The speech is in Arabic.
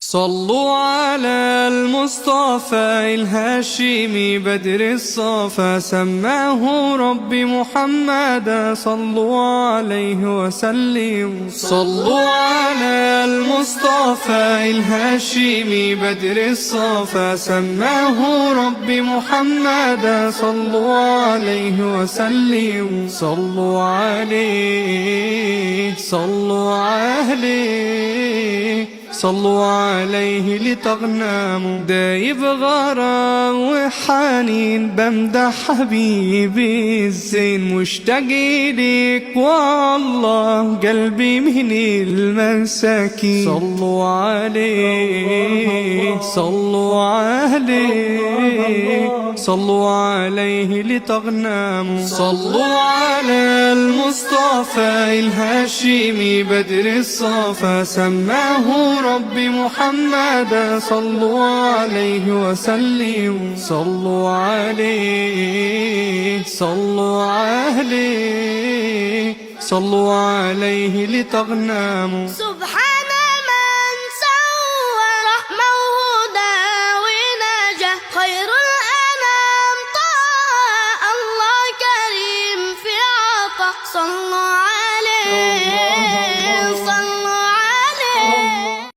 صلوا على المصطفى الهاشمي بدر الصفا، سماه ربي محمدا، صلوا عليه وسلموا. صلوا على المصطفى الهاشمي بدر الصفا، سماه ربي محمدا، صلوا عليه وسلموا. صلوا عليه صلوا عليه صلوا عليه لتغنموا. دايب غرام وحنين بمدح حبيبي الزين، مشتاق ليك والله قلبي من المساكين. صلوا عليه صلوا عليه صلوا عليه لتغنموا. صلوا على المصطفى الهاشمي بدر الصفا، سماه ربي محمدا، صلوا عليه وسلموا. صلوا عليه صلوا عليه صلوا عليه لتغنموا.